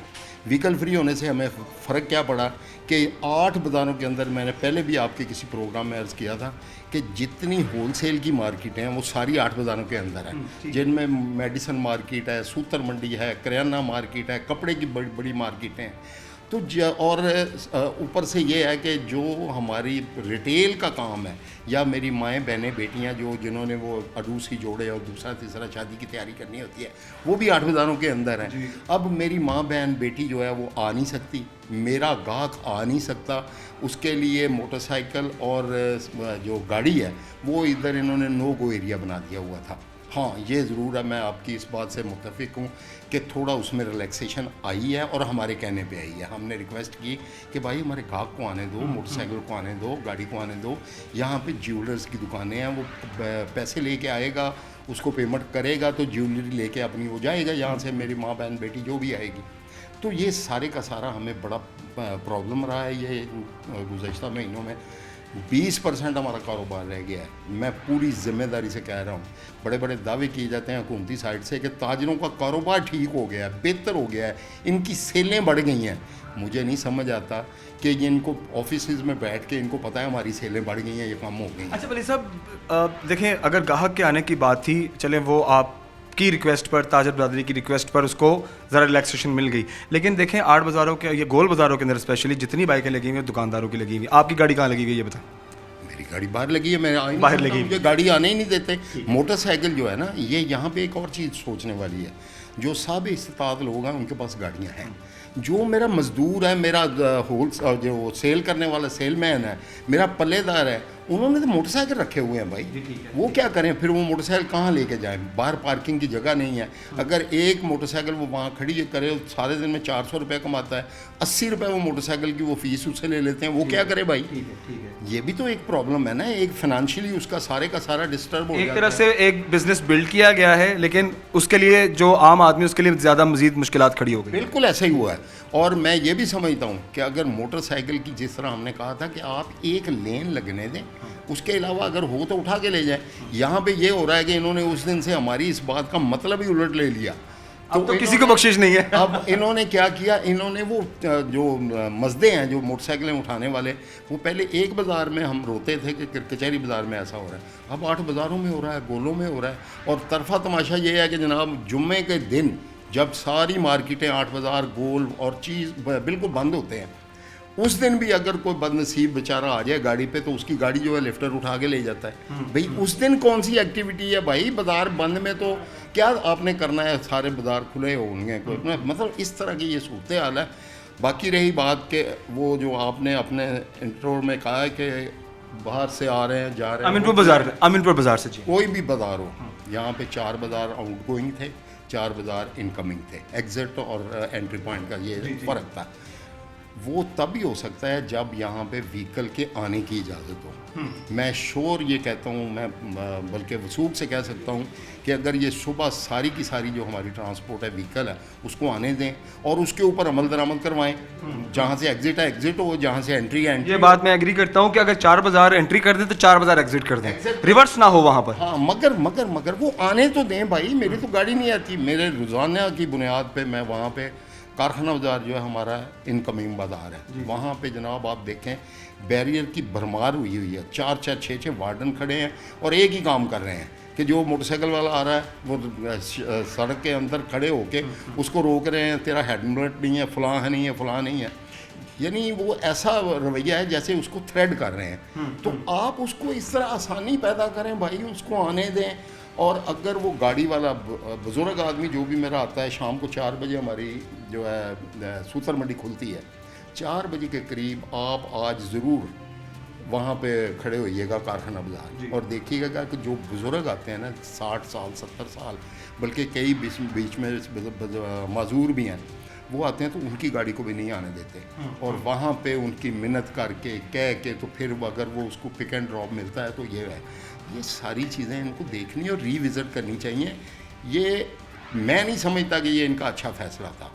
Speaker 5: व्हीकल फ्री होने से हमें फ़र्क क्या पड़ा कि 8 बाज़ारों के अंदर, मैंने पहले भी आपके किसी प्रोग्राम में अर्ज़ किया था कि जितनी होलसेल की मार्केटें हैं वो सारी 8 बाज़ारों के अंदर हैं, जिनमें मेडिसन मार्केट है, सूतर मंडी है, करियाना मार्केट है, कपड़े की बड़ी बड़ी मार्केटें हैं। तो और ऊपर से ये है कि जो हमारी रिटेल का काम है, या मेरी माएँ बहनें बेटियाँ जो जिन्होंने वो अरूसी जोड़े और दूसरा तीसरा शादी की तैयारी करनी होती है, वो भी 8 बाज़ारों के अंदर हैं। अब मेरी माँ बहन बेटी जो है वो आ नहीं सकती, मेरा गाहक आ नहीं सकता, उसके लिए मोटरसाइकिल और जो गाड़ी है वो इधर इन्होंने नो गो एरिया बना दिया हुआ था। हाँ, ये ज़रूर है, मैं आपकी इस बात से मुत्तफ़िक हूँ कि थोड़ा उसमें रिलैक्सेशन आई है और हमारे कहने पे आई है। हमने रिक्वेस्ट की कि भाई हमारे गाहक को आने दो, मोटरसाइकिल को आने दो, गाड़ी को आने दो। यहाँ पे ज्वेलर्स की दुकानें हैं, वो पैसे लेके आएगा, उसको पेमेंट करेगा तो ज्वेलरी लेके अपनी हो जाएगा यहाँ से, मेरी माँ बहन बेटी जो भी आएगी। तो ये सारे का सारा हमें बड़ा प्रॉब्लम रहा है। ये गुज़श्ता महीनों में 20% हमारा कारोबार रह गया है। मैं पूरी ज़िम्मेदारी से कह रहा हूँ, बड़े बड़े दावे किए जाते हैं हुकूमती साइड से कि ताजिरों का कारोबार ठीक हो गया है, बेहतर हो गया है, इनकी सेलें बढ़ गई हैं। मुझे नहीं समझ आता कि ये इनको ऑफिसेज में बैठ के इनको पता है हमारी सेलें बढ़ गई हैं, ये काम हो गई हैं।
Speaker 1: अच्छा भली साहब, देखें, अगर ग्राहक के आने की बात थी, चलें वो आप की रिक्वेस्ट पर, ताजर बरादरी की रिक्वेस्ट पर उसको ज़रा रिलैक्सेशन मिल गई, लेकिन देखें 8 बाज़ारों के, ये गोल बाज़ारों के अंदर स्पेशली जितनी बाइकें लगी हुई हैं दुकानदारों की लगी हुई, आपकी गाड़ी कहाँ लगी हुई ये बताएं?
Speaker 5: मेरी गाड़ी बाहर लगी है, मैं
Speaker 1: बाहर लगी हुई,
Speaker 5: मुझे गाड़ी आने ही नहीं देते। मोटरसाइकिल जो है ना, ये यहाँ पे एक और चीज़ सोचने वाली है, जो साब इस्तात लोग हैं उनके पास गाड़ियाँ हैं। जो मेरा मज़दूर है, मेरा जो सेल करने वाला सेलमैन है, मेरा पल्लेदार है, उन्होंने तो मोटरसाइकिल रखे हुए हैं भाई, वो क्या करें फिर? वो मोटरसाइकिल कहाँ लेके जाएं? बाहर पार्किंग की जगह नहीं है। अगर एक मोटरसाइकिल वो वहाँ खड़ी करे, सारे दिन में 400 रुपये कमाता है, 80 रुपये वो मोटरसाइकिल की वो फ़ीस उससे ले लेते हैं, वो क्या करे भाई? ये भी तो एक प्रॉब्लम है ना, एक फाइनेंशियली उसका सारे का सारा डिस्टर्ब हो
Speaker 1: एक तरह से एक बिजनेस बिल्ड किया गया है, लेकिन उसके लिए जो आम आदमी, उसके लिए ज़्यादा मज़ीद मुश्किलात खड़ी हो गई।
Speaker 5: बिल्कुल ऐसा ही हुआ है। और मैं ये भी समझता हूँ कि अगर मोटरसाइकिल की, जिस तरह हमने कहा था कि आप एक लेन लगने दें, उसके अलावा अगर हो तो उठा के ले जाएं। यहाँ पे ये हो रहा है कि इन्होंने उस दिन से हमारी इस बात का मतलब ही उलट ले लिया।
Speaker 1: तो किसी को बख्शिश नहीं है।
Speaker 5: अब इन्होंने क्या किया, इन्होंने वो जो मजदे हैं, जो मोटरसाइकिलें उठाने वाले, वो पहले एक बाज़ार में हम रोते थे कि कचहरी बाज़ार में ऐसा हो रहा है, अब 8 बाज़ारों में हो रहा है, गोलों में हो रहा है। और तरफा तमाशा ये है कि जनाब जुम्मे के दिन जब सारी मार्केटें, 8 बाज़ार, गोल और चीज़ बिल्कुल बंद होते हैं, उस दिन भी अगर कोई बदनसीब बेचारा आ जाए गाड़ी पे, तो उसकी गाड़ी जो है लिफ्टर उठा के ले जाता है। भाई उस दिन कौन सी एक्टिविटी है भाई? बाज़ार बंद में तो क्या आपने करना है? सारे बाज़ार खुले होंगे, मतलब इस तरह की ये सूरत हाल है। बाकी रही बात के वो जो आपने अपने इंट्रो में कहा है कि बाहर से आ रहे हैं, जा रहे हैं,
Speaker 1: अमीनपुर बाज़ार से, जी,
Speaker 5: कोई भी बाज़ार हो, यहाँ पे 4 बाज़ार आउट गोइंग थे, 4 बाज़ार इनकमिंग थे, एग्जिट और एंट्री पॉइंट का ये फ़र्क था। वो तभी हो सकता है जब यहाँ पे व्हीकल के आने की इजाज़त हो। मैं श्योर ये कहता हूँ, मैं बल्कि वसूख से कह सकता हूँ कि अगर ये सुबह सारी की सारी जो हमारी ट्रांसपोर्ट है, व्हीकल है, उसको आने दें और उसके ऊपर अमल दरामद करवाएं। जहाँ से एग्ज़िट है एग्ज़िट हो, जहाँ से एंट्री है एंट्री।
Speaker 1: ये बात मैं एग्री करता हूँ कि अगर 4 बाज़ार एंट्री कर दें तो 4 बाज़ार एग्जिट कर दें, रिवर्स ना हो वहाँ पर।
Speaker 5: हाँ, मगर वो आने तो दें भाई। मेरी तो गाड़ी नहीं आती, मेरे रोज़ाना की बुनियाद पे मैं वहाँ पे कारखाना बाज़ार जो है हमारा इनकमिंग बाज़ार है, वहाँ पे जनाब आप देखें बैरियर की भरमार हुई है। 4-4, 6-6 वार्डन खड़े हैं और एक ही काम कर रहे हैं कि जो मोटरसाइकिल वाला आ रहा है वो सड़क के अंदर खड़े होके उसको रोक रहे हैं, तेरा हेलमेट नहीं है, फलां है नहीं है, फलां नहीं है। यानी वो ऐसा रवैया है जैसे उसको थ्रेड कर रहे हैं। तो आप उसको इस तरह आसानी पैदा करें भाई, उसको आने दें। और अगर वो गाड़ी वाला बुज़ुर्ग आदमी जो भी मेरा आता है, शाम को 4 बजे हमारी जो है सूतर मंडी खुलती है, 4 बजे के करीब आप आज ज़रूर वहाँ पे खड़े होइएगा कारखाना बाज़ार और देखिएगा कि जो बुज़ुर्ग आते हैं ना 60 साल 70 साल, बल्कि कई बीच में माजूर भी हैं, वो आते हैं तो उनकी गाड़ी को भी नहीं आने देते और वहाँ पे उनकी मिन्नत करके कह के तो फिर अगर वो उसको पिक एंड ड्रॉप मिलता है तो ये सारी चीज़ें इनको देखनी और रीविज़िट करनी चाहिए। ये मैं नहीं समझता कि ये इनका अच्छा फैसला था,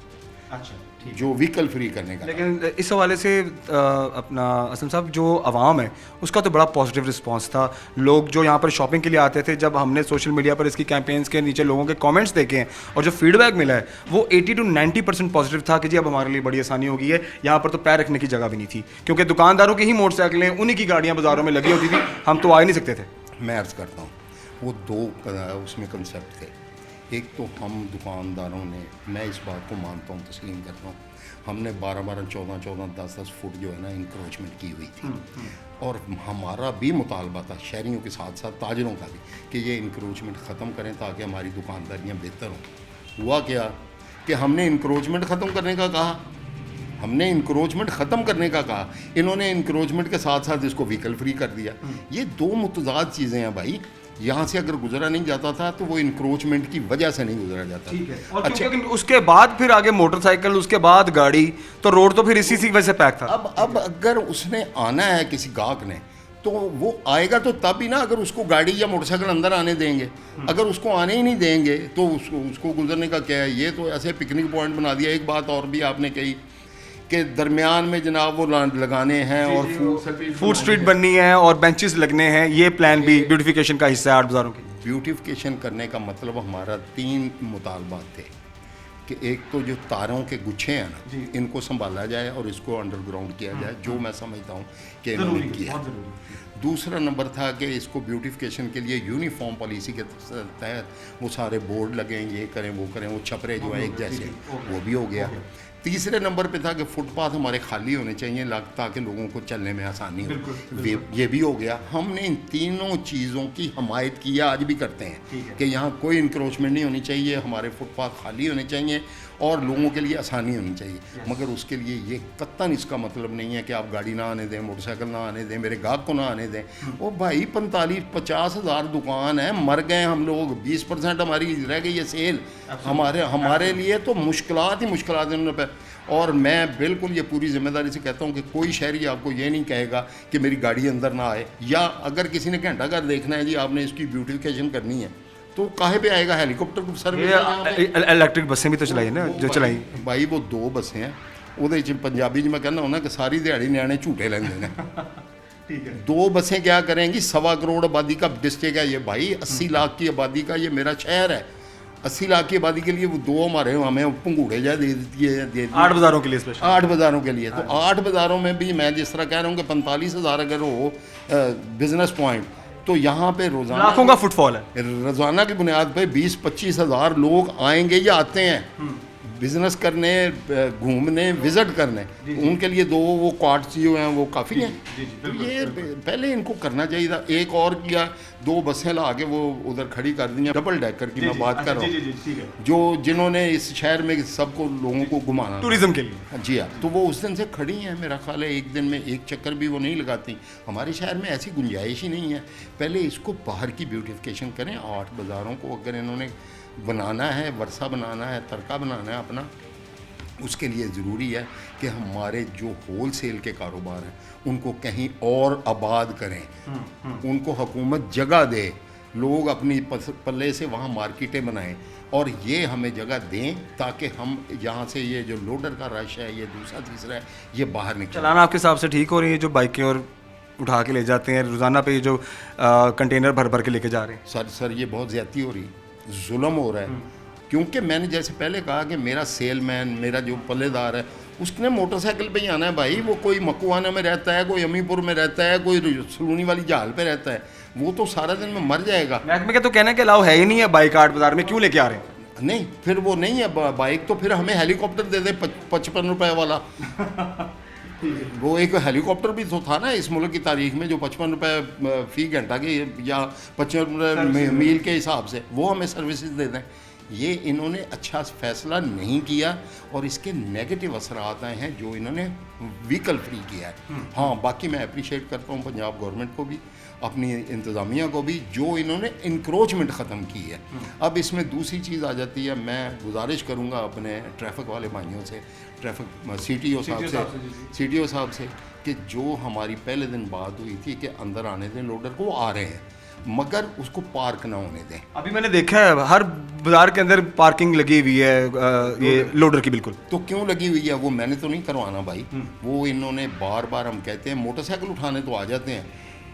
Speaker 1: अच्छा
Speaker 5: जो व्हीकल फ्री करने का।
Speaker 1: लेकिन इस हवाले से अपना असलम साहब जो आवाम है उसका तो बड़ा पॉजिटिव रिस्पांस था। लोग जो यहाँ पर शॉपिंग के लिए आते थे, जब हमने सोशल मीडिया पर इसकी कैंपेन्स के नीचे लोगों के कमेंट्स देखे हैं और जो फीडबैक मिला है वो 80 to 90% पॉजिटिव था कि जी अब हमारे लिए बड़ी आसानी हो गई है, यहाँ पर तो पैर रखने की जगह भी नहीं थी क्योंकि दुकानदारों की ही मोटरसाइकिलें, उन्हीं की गाड़ियाँ बाज़ारों में लगी होती थी, हम तो आ ही नहीं सकते थे।
Speaker 5: मैं अर्ज़ करता हूँ वो 2 उसमें कंसेप्ट थे। एक तो हम दुकानदारों ने, मैं इस बात को मानता हूँ, तस्लीम करता हूँ, हमने 12-12, 14-14, 10-10 फुट जो है ना इंक्रोचमेंट की हुई थी और हमारा भी मुतालबा था शहरियों के साथ साथ ताजरों का भी कि ये इंक्रोचमेंट ख़त्म करें ताकि हमारी दुकानदारियाँ बेहतर हों। हुआ क्या कि हमने इंक्रोचमेंट ख़त्म करने का कहा, हमने इंक्रोचमेंट ख़त्म करने का कहा, इन्होंने इंक्रोचमेंट के साथ साथ इसको व्हीकल फ्री कर दिया। ये 2 मुतज़ाद चीज़ें हैं भाई। यहाँ से अगर गुजरा नहीं जाता था तो वो इंक्रोचमेंट की वजह से नहीं गुजरा जाता।
Speaker 1: ठीक है। और अच्छा, उसके बाद फिर आगे मोटरसाइकिल, उसके बाद गाड़ी, तो रोड तो फिर इसी वजह से पैक था।
Speaker 5: अब अगर उसने आना है किसी गाहक ने तो वो आएगा तो तब ही ना, अगर उसको गाड़ी या मोटरसाइकिल अंदर आने देंगे। अगर उसको आने ही नहीं देंगे तो उसको गुजरने का क्या है। ये तो ऐसे पिकनिक पॉइंट बना दिया। एक बात और भी आपने कही कि दरमियान में जनाब वो लगाने हैं और
Speaker 1: फूड स्ट्रीट बननी है और बेंचेस लगने हैं, ये प्लान भी ब्यूटिफिकेशन का हिस्सा है 8 बाज़ारों की।
Speaker 5: ब्यूटिफिकेशन करने का मतलब हमारा 3 मुतालबात थे कि एक तो जो तारों के गुच्छे हैं ना, इनको संभाला जाए और इसको अंडरग्राउंड किया जाए, जो मैं समझता हूँ कि इन्होंने किया। दूसरा नंबर था कि इसको ब्यूटिफिकेशन के लिए यूनिफॉर्म पॉलिसी के तहत वो सारे बोर्ड लगें, ये करें वो करें, वो छपरे जो है एक जैसे, वो भी हो गया। तीसरे नंबर पे था कि फुटपाथ हमारे खाली होने चाहिए ताकि लोगों को चलने में आसानी हो, ये भी हो गया। हमने इन तीनों चीज़ों की हमायत की है, आज भी करते हैं कि यहाँ कोई इंक्रोचमेंट नहीं होनी चाहिए, हमारे फुटपाथ खाली होने चाहिए और लोगों के लिए आसानी होनी चाहिए। मगर उसके लिए ये कत्तन इसका मतलब नहीं है कि आप गाड़ी ना आने दें, मोटरसाइकिल ना आने दें, मेरे गाहक को ना आने दें। ओ भाई 45-50 हज़ार दुकान है, मर गए हम लोग, 20% हमारी रह गई है सेल। हमारे लिए तो मुश्किलात ही मुश्किलात हैं। और मैं बिल्कुल ये पूरी जिम्मेदारी से कहता हूँ कि कोई शहरी आपको ये नहीं कहेगा कि मेरी गाड़ी अंदर ना आए, या अगर किसी ने घंटा घर देखना है जी आपने इसकी ब्यूटिफिकेशन करनी है तो काहे पे आएगा, हेलीकॉप्टर सर्विस।
Speaker 1: इलेक्ट्रिक बसें भी तो चलाई ना, जो चलाई
Speaker 5: भाई वो 2 बसें हैं, वो पंजाबी जी मैं कहना हूँ ना कि सारी दिहाड़ी न्याणे झूठे लेंगे ने। ठीक है। 2 बसें क्या करेंगी, 1.25 करोड़ आबादी का डिस्ट्रिक्ट है ये भाई, 80 लाख की आबादी का ये मेरा शहर है। 80 लाख की आबादी के लिए वो 2 हमारे हमें पंगूड़े जा दे दिए
Speaker 1: 8 बाज़ारों के लिए स्पेशल,
Speaker 5: 8 बाज़ारों के लिए। तो 8 बाज़ारों में भी मैं जिस तरह कह रहा हूँ कि 45,000 अगर हो बिजनेस पॉइंट, तो यहाँ पे रोज़ाना
Speaker 1: लाखों का फुटफॉल है।
Speaker 5: रोज़ाना की बुनियाद पे 20-25 हज़ार लोग आएंगे या आते हैं बिज़नेस करने, घूमने, विज़िट करने। उनके लिए 2 वो क्वार्ट्स जो हैं वो काफ़ी हैं। तो ये पहले इनको करना चाहिए था। एक और किया, 2 बसें ला के वो उधर खड़ी कर दी, डबल डेकर की मैं बात कर रहा हूँ, जो जिन्होंने इस शहर में सबको लोगों को घुमाना
Speaker 1: टूरिज्म के लिए।
Speaker 5: जी हाँ, तो वो उस दिन से खड़ी हैं। मेरा ख्याल है एक दिन में एक चक्कर भी वो नहीं लगाती। हमारे शहर में ऐसी गुंजाइश ही नहीं है। पहले इसको बाहर की ब्यूटिफिकेशन करें। 8 बाज़ारों को अगर इन्होंने बनाना है, वर्षा बनाना है, तरका बनाना है अपना, उसके लिए ज़रूरी है कि हमारे जो होल सेल के कारोबार हैं उनको कहीं और आबाद करें, उनको हुकूमत जगह दे, लोग अपनी पल्ले से वहाँ मार्केटें बनाएं और ये हमें जगह दें ताकि हम यहाँ से ये जो लोडर का रश है, ये दूसरा तीसरा है, ये बाहर निकले।
Speaker 1: चलाना आपके हिसाब से ठीक हो रही है जो बाइकें और उठा के ले जाते हैं रोज़ाना पे, ये जो कंटेनर भर भर के लेके जा रहे हैं?
Speaker 5: सर ये बहुत ज़्यादती हो रही, जुल्म हो रहा है। क्योंकि मैंने जैसे पहले कहा कि मेरा सेलमैन, मेरा जो पल्लेदार है, उसने मोटरसाइकिल पे ही आना है भाई। वो कोई मकुआना में रहता है, कोई अमीपुर में रहता है, कोई सलूनी वाली जहाल पे रहता है, वो तो सारा दिन में मर जाएगा।
Speaker 1: महकमे का तो कहना है कि अलाउ है ही नहीं है बाइक आर्ट बाज़ार में, क्यों लेके आ रहे हैं?
Speaker 5: नहीं, फिर वो नहीं है बाइक, तो फिर हमें हेलीकॉप्टर दे दे 55 रुपए वाला। वो एक हेलीकॉप्टर भी तो था ना इस मुल्क की तारीख में, जो 55 रुपए फ़ी घंटा के या 55 रुपये मील के हिसाब से वो हमें सर्विसेज दे दें। ये इन्होंने अच्छा फैसला नहीं किया और इसके नेगेटिव असरात आए हैं जो इन्होंने व्हीकल फ्री किया है। हाँ, बाकी मैं अप्रिशिएट करता हूँ पंजाब गवर्नमेंट को भी, अपनी इंतज़ामिया को भी, जो इन्होंने इंक्रोचमेंट ख़त्म की है। अब इसमें दूसरी चीज़ आ जाती है, मैं गुजारिश करूँगा अपने ट्रैफिक वाले भाइयों से, ट्रैफिक CTO साहब से कि जो हमारी पहले दिन बात हुई थी कि अंदर आने दें लोडर को, वो आ रहे हैं मगर उसको पार्क ना होने दें।
Speaker 1: अभी मैंने देखा है हर बाज़ार के अंदर पार्किंग लगी हुई है ये लोडर की। बिल्कुल,
Speaker 5: तो क्यों लगी हुई है? वो मैंने तो नहीं करवाना भाई। वो इन्होंने बार बार, हम कहते हैं मोटरसाइकिल उठाने तो आ जाते हैं,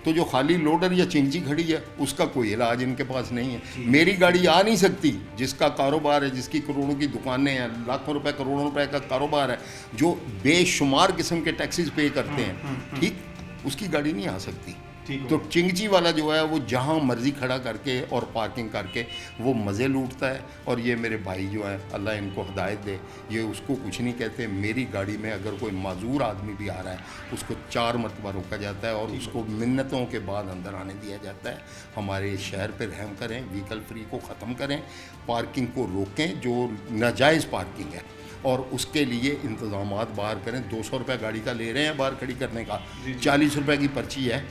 Speaker 5: तो जो खाली लोडर या चिंची खड़ी है उसका कोई इलाज इनके पास नहीं है। मेरी गाड़ी आ नहीं सकती, जिसका कारोबार है, जिसकी करोड़ों की दुकानें हैं, लाखों रुपए करोड़ों रुपए का कारोबार है, जो बेशुमार किस्म के टैक्सेस पे करते हैं, ठीक, उसकी गाड़ी नहीं आ सकती। तो चिंगची वाला जो है वो जहाँ मर्जी खड़ा करके और पार्किंग करके वो मज़े लूटता है। और ये मेरे भाई जो हैं, अल्लाह इनको हिदायत दे, ये उसको कुछ नहीं कहते। मेरी गाड़ी में अगर कोई माजूर आदमी भी आ रहा है, उसको 4 मरतबा रोका जाता है और उसको मिन्नतों के बाद अंदर आने दिया जाता है। हमारे शहर पर रहम करें, व्हीकल फ्री को ख़त्म करें, पार्किंग को रोकें जो नाजायज़ पार्किंग है, और उसके लिए इंतज़ामात बाहर करें। 200 रुपये गाड़ी का ले रहे हैं बाहर खड़ी करने का, 40 रुपये की पर्ची है,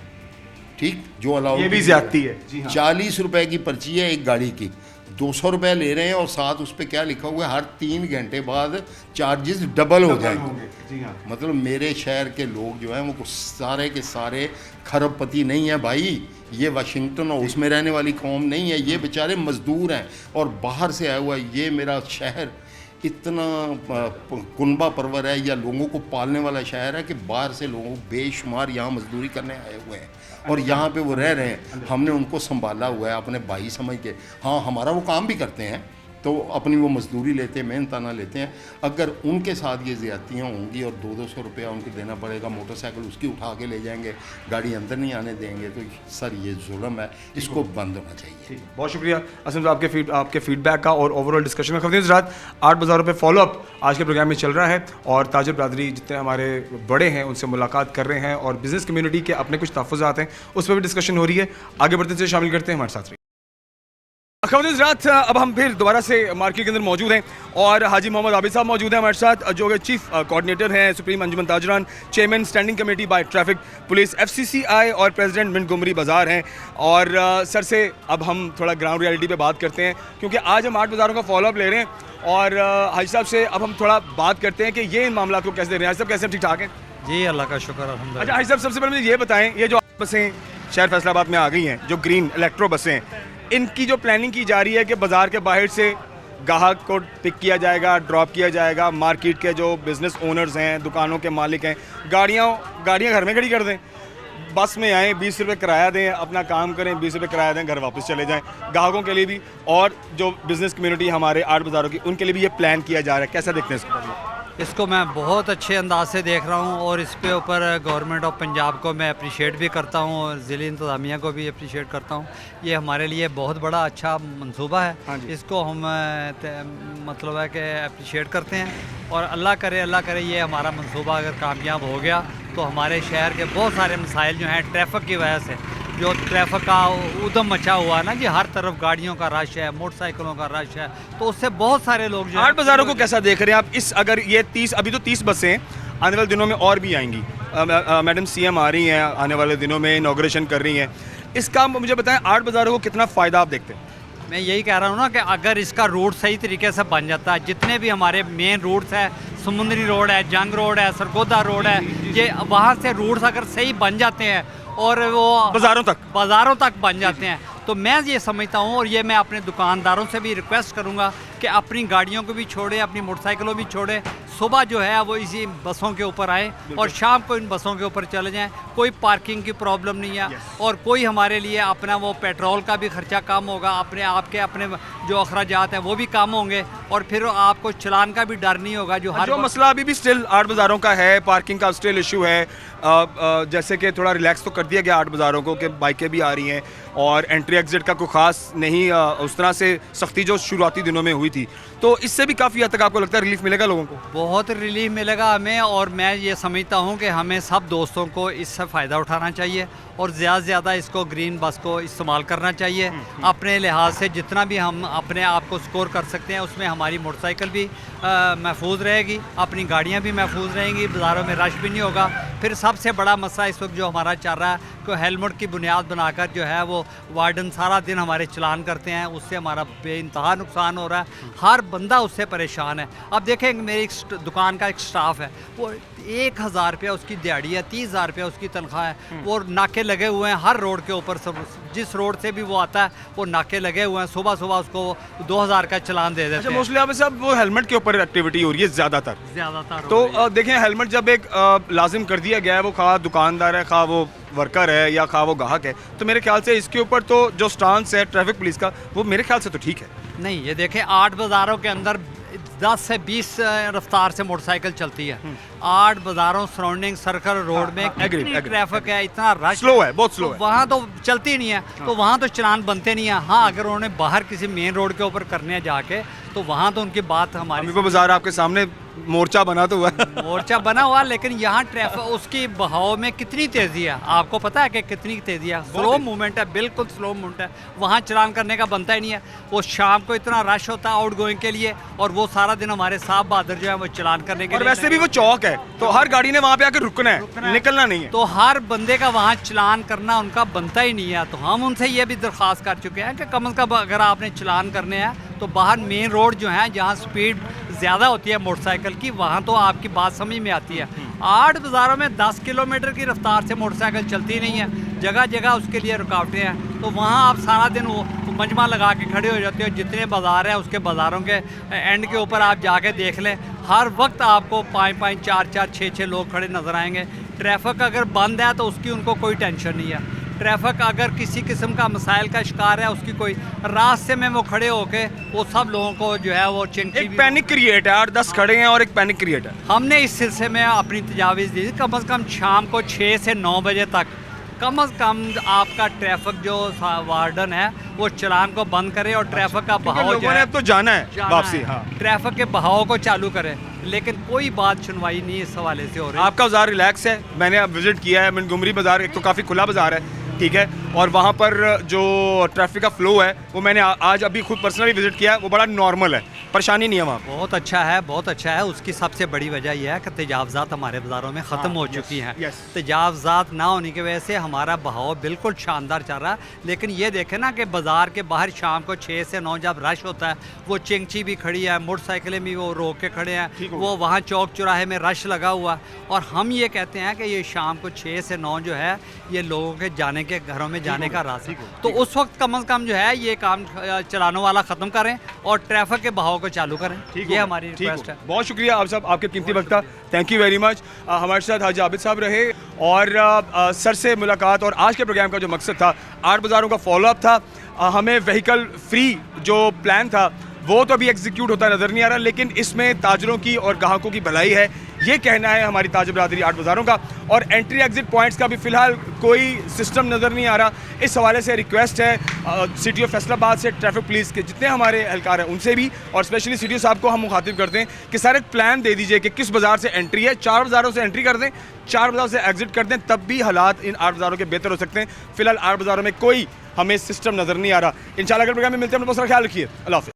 Speaker 5: ठीक, जो अलाउ,
Speaker 1: ये भी ज्यादती है। जी हाँ।
Speaker 5: 40 रुपए की पर्ची है एक गाड़ी की, 200 रुपये ले रहे हैं और साथ उस पर क्या लिखा हुआ है, हर 3 घंटे बाद चार्जेस डबल हो जाएंगे।
Speaker 1: जी हाँ।
Speaker 5: मतलब मेरे शहर के लोग जो हैं वो सारे के सारे खरबपति नहीं है भाई, ये वाशिंगटन और उसमें रहने वाली कौम नहीं है, ये बेचारे मजदूर हैं और बाहर से आया हुआ। ये मेरा शहर इतना कुनबा परवर है या लोगों को पालने वाला शहर है कि बाहर से लोगों बेशुमार यहाँ मजदूरी करने आए हुए हैं और यहाँ पे वो रह रहे हैं। हमने उनको संभाला हुआ है अपने भाई समझ के। हाँ, हमारा वो काम भी करते हैं, तो अपनी वो मजदूरी लेते हैं, मेहनताना लेते हैं। अगर उनके साथ ये ज़्यादतियाँ होंगी और 200 रुपया उनको देना पड़ेगा, मोटरसाइकिल उसकी उठा के ले जाएंगे, गाड़ी अंदर नहीं आने देंगे, तो सर ये जुल्म है, इसको बंद होना चाहिए।
Speaker 1: बहुत शुक्रिया असम साहब आपके फीडबैक का और ओवरऑल डिस्कशन में। रात 8 बाज़ारों पे फॉलोअप आज के प्रोग्राम में चल रहा है और ताजिर बरादरी जितने हमारे बड़े हैं उनसे मुलाकात कर रहे हैं और बिज़नेस कम्युनिटी के अपने कुछ तहफ़्फ़ुज़ात हैं उस पर भी डिस्कशन हो रही है। आगे बढ़ते से शामिल करते हैं हमारे साथ। रात अब हम फिर दोबारा से मार्केट के अंदर मौजूद हैं और हाजी मोहम्मद आबिद साहब मौजूद हैं हमारे साथ, जो कि चीफ कोऑर्डिनेटर हैं supreme Anjuman Tajran, chairman standing committee by traffic police FCCI और प्रेसिडेंट मिंटगोमरी बाज़ार हैं। और सर से अब हम थोड़ा ग्राउंड रियलिटी पे बात करते हैं क्योंकि आज हम 8 बाज़ारों का फॉलोअप ले रहे हैं और हाजी साहब से अब हम थोड़ा बात करते हैं कि ये इन मामला को कैसे दे रहे हैं। हाजी साहब कैसे, ठीक ठाक हैं?
Speaker 6: जी अल्लाह का शुक्र अल्हम्दुलिल्लाह।
Speaker 1: अच्छा हाजी साहब, सबसे पहले मुझे ये बताएं, ये जो बसें शहर फैसलाबाद में आ गई हैं, जो ग्रीन इलेक्ट्रो बसें हैं, इनकी जो प्लानिंग की जा रही है कि बाज़ार के बाहर से गाहक को पिक किया जाएगा, ड्रॉप किया जाएगा, मार्केट के जो बिज़नेस ओनर्स हैं, दुकानों के मालिक हैं, गाड़ियाँ घर में खड़ी कर दें, बस में आएँ, 20 रुपये किराया दें, अपना काम करें, 20 रुपये किराया दें, घर वापस चले जाएं। ग्राहकों के लिए भी और जो बिज़नेस कम्युनिटी हमारे 8 बाज़ारों की, उनके लिए भी ये प्लान किया जा रहा है। कैसा देखते हैं इसको?
Speaker 6: इसको मैं बहुत अच्छे अंदाज से देख रहा हूँ और इस पे ऊपर गवर्नमेंट ऑफ पंजाब को मैं अप्रिशिएट भी करता हूँ और ज़िले इंतज़ामिया को भी अप्रिशिएट करता हूँ। ये हमारे लिए बहुत बड़ा अच्छा मंसूबा है।
Speaker 1: हाँ जी।
Speaker 6: इसको हम मतलब है कि अप्रिशिएट करते हैं और अल्लाह करे ये हमारा मंसूबा अगर कामयाब हो गया तो हमारे शहर के बहुत सारे मसाइल जो हैं ट्रैफिक की वजह से, जो ट्रैफिक का उधम मचा हुआ है ना जी, हर तरफ गाड़ियों का रश है, मोटरसाइकिलों का रश है, तो उससे बहुत सारे लोग जो
Speaker 1: 8 बाज़ारों को कैसा देख रहे हैं आप? इस अगर ये 30, अभी तो 30 बसें आने वाले दिनों में और भी आएंगी, मैडम CM आ रही हैं, आने वाले दिनों में इनॉग्रेशन कर रही हैं, इसका मुझे बताएं 8 बाज़ारों को कितना फ़ायदा आप देखते हैं?
Speaker 6: मैं यही कह रहा हूँ ना कि अगर इसका रूट सही तरीके से बन जाता है, जितने भी हमारे मेन रूट्स हैं समुंदरी रोड है, जंग रोड है, सरगोदा रोड है, ये वहाँ से रूट्स अगर सही बन जाते हैं और वो बाज़ारों तक बन जाते हैं तो मैं ये समझता हूँ, और ये मैं अपने दुकानदारों से भी रिक्वेस्ट करूँगा कि अपनी गाड़ियों को भी छोड़े, अपनी मोटरसाइकिलों भी छोड़े, सुबह जो है वो इसी बसों के ऊपर आए और शाम को इन बसों के ऊपर चले जाएं। कोई पार्किंग की प्रॉब्लम नहीं है और कोई हमारे लिए अपना वो पेट्रोल का भी खर्चा कम होगा, अपने जो अखराजात हैं वो भी कम होंगे और फिर आपको चलान का भी डर नहीं होगा। जो
Speaker 1: मसला अभी भी स्टिल 8 बाज़ारों का है, पार्किंग का स्टिल इशू है। जैसे कि थोड़ा रिलैक्स तो कर दिया गया 8 बाज़ारों को कि बाइकें भी आ रही हैं और एंट्री एग्जिट का कोई ख़ास नहीं उस तरह से सख्ती जो शुरुआती दिनों में हुई थी, तो इससे भी काफ़ी हद तक आपको लगता है रिलीफ मिलेगा लोगों को?
Speaker 6: बहुत रिलीफ मिलेगा हमें, और मैं ये समझता हूँ कि हमें सब दोस्तों को इससे फ़ायदा उठाना चाहिए और ज़्यादा से ज़्यादा इसको ग्रीन बस को इस्तेमाल करना चाहिए। अपने लिहाज से जितना भी हम अपने आप को स्कोर कर सकते हैं उसमें हमारी मोटरसाइकिल भी महफूज रहेगी, अपनी गाड़ियाँ भी महफूज रहेंगी, बाज़ारों में रश भी नहीं होगा। फिर सबसे बड़ा मसला इस वक्त जो हमारा चल रहा है कि हेलमेट की बुनियाद बनाकर जो है वो वार्डन सारा दिन हमारे चलान करते हैं, उससे हमारा बेइंतहा नुकसान हो रहा है, हर बंदा उससे परेशान है। अब देखें मेरी दुकान का एक स्टाफ है, वो 1000 रुपया उसकी दिहाड़ी है, 30,000 रुपया उसकी तनख्वाह है, वो नाके लगे हुए हैं हर रोड के ऊपर, सब जिस रोड से भी वो आता है वो नाके लगे हुए हैं, सुबह सुबह उसको 2000 का चलान दे देते हैं।
Speaker 1: मोस्टली आप साहब वो हेलमेट के ऊपर एक्टिविटी हो रही है ज़्यादातर तो देखें हेलमेट जब एक लाजिम कर दिया गया है, वो खा दुकानदार है, खा वो वर्कर है या खा वो ग्राहक है, तो मेरे ख्याल से इसके ऊपर तो जो स्टांस है ट्रैफिक पुलिस का वो मेरे ख्याल से तो ठीक है।
Speaker 6: नहीं, ये देखें 8 बाज़ारों के अंदर 10 से 20 रफ्तार से मोटरसाइकिल चलती है। 8 बाज़ारों सराउंडिंग सर्कल रोड में कितनी ट्रैफिक है, इतना रश
Speaker 1: स्लो है, बहुत स्लो है,
Speaker 6: वहाँ तो चलती नहीं है, तो वहाँ तो चलान बनते नहीं है। हाँ, अगर उन्होंने बाहर किसी मेन रोड के ऊपर करने हैं जाके तो वहाँ तो उनकी बात हमारी
Speaker 1: बाजार आपके सामने मोर्चा बना तो हुआ
Speaker 6: मोर्चा बना हुआ, लेकिन यहाँ ट्रैफिक उसकी बहाव में कितनी तेज़ी है आपको पता है कि कितनी तेज़ी है? स्लो मूवमेंट है, बिल्कुल स्लो मूवमेंट है, वहाँ चलान करने का बनता ही नहीं है। वो शाम को इतना रश होता है आउट गोइंग के लिए और वो सारा दिन हमारे साहब बहादुर जो है वो चलान करने के लिए।
Speaker 1: वैसे भी वो चौक है तो हर गाड़ी ने वहाँ पे आकर रुकना है, निकलना नहीं है,
Speaker 6: तो हर बंदे का वहाँ चलान करना उनका बनता ही नहीं है। तो हम उनसे ये भी दरख्वास्त कर चुके हैं कि कम से कम अगर आपने चलान करने हैं तो बाहर मेन रोड जो है जहाँ स्पीड ज़्यादा होती है मोटरसाइकिल की, वहाँ तो आपकी बात समझ में आती है। 8 बाज़ारों में 10 किलोमीटर की रफ्तार से मोटरसाइकिल चलती नहीं है, जगह जगह उसके लिए रुकावटें हैं, तो वहाँ आप सारा दिन वो मजमा लगा के खड़े हो जाते हो। जितने बाज़ार हैं उसके बाज़ारों के एंड के ऊपर आप जाके देख लें, हर वक्त आपको 5-5, 4-4, 6-6 लोग खड़े नज़र आएंगे। ट्रैफिक अगर बंद है तो उसकी उनको कोई टेंशन नहीं है, ट्रैफिक अगर किसी किस्म का मसाइल का शिकार है उसकी कोई रास्ते में वो खड़े होके वो सब लोगों को जो है वो
Speaker 1: एक पैनिक क्रिएट है, 8-10 खड़े हैं और एक पैनिक क्रिएट है।
Speaker 6: हमने इस सिलसिले में अपनी तजावीज़ दी कम से कम शाम को 6 से 9 बजे तक कम से कम आपका ट्रैफिक जो वार्डन है वो चलान को बंद करे और ट्रैफिक का बहाव जो है
Speaker 1: अब तो जाना है वापसी, हाँ,
Speaker 6: ट्रैफिक के बहाव को चालू करे, लेकिन कोई बात सुनवाई नहीं इस हवाले से हो रही है।
Speaker 1: आपका बाजार रिलैक्स है, मैंने अब विजिट किया है मिनगुमरी बाजार, एक तो काफ़ी खुला बाजार है, ठीक है, और वहाँ पर जो ट्रैफिक का फ्लो है वो मैंने आज अभी खुद पर्सनली विजिट किया है, वो बड़ा नॉर्मल है, परेशानी नहीं है वहाँ।
Speaker 6: बहुत अच्छा है, बहुत अच्छा है। उसकी सबसे बड़ी वजह यह है कि तजावज़ात हमारे बाज़ारों में ख़त्म हो चुकी हैं। तजावज़ात ना होने की वजह से हमारा बहाव बिल्कुल शानदार चल रहा है। लेकिन ये देखें ना कि बाज़ार के बाहर शाम को 6 से 9 जब रश होता है, वो चिंगची भी खड़ी है, मोटरसाइकिलें भी वो रोक के खड़े हैं, वो वहाँ चौक चौराहे में रश लगा हुआ, और हम ये कहते हैं कि ये शाम को 6 से 9 जो है ये लोगों के जाने के घरों में जाने का रास्ता, तो उस वक्त कम से कम जो है ये काम चलाने वाला ख़त्म करें और ट्रैफिक के बहाव को चालू करें। ये हमारी रिक्वेस्ट है।
Speaker 1: बहुत शुक्रिया आप सब, आपके कीमती वक्त का, थैंक यू वेरी मच। हमारे साथ हाजी आबिद साहब रहे और सर से मुलाकात, और आज के प्रोग्राम का जो मकसद था 8 बाज़ारों का फॉलोअप था। हमें व्हीकल फ्री जो प्लान था वो तो अभी एग्जीक्यूट होता नज़र नहीं आ रहा, लेकिन इसमें ताजरों की और ग्राहकों की भलाई है, ये कहना है हमारी ताज बरादरी 8 बाज़ारों का। और एंट्री एग्जिट पॉइंट्स का भी फ़िलहाल कोई सिस्टम नज़र नहीं आ रहा। इस हवाले से रिक्वेस्ट है सिटी ऑफ फैसलाबाद से, ट्रैफिक पुलिस के जितने हमारे एहलकार हैं उनसे भी, और स्पेशली सिटी साहब को हम मुखातिब करते हैं कि सर एक प्लान दे दीजिए कि किस बाज़ार से एंट्री है, 4 बाज़ारों से एंट्री कर दें, 4 बाज़ारों से एग्जिट कर दें, तब भी हालात इन 8 बाज़ारों के बेहतर हो सकते हैं। फ़िलहाल 8 बाज़ारों में कोई हमें सिस्टम नज़र नहीं आ रहा। इंशाल्लाह अगले प्रोग्राम में मिलते हैं, अपना बहुत सारा ख्याल रखिए, अल्लाह हाफ़िज़।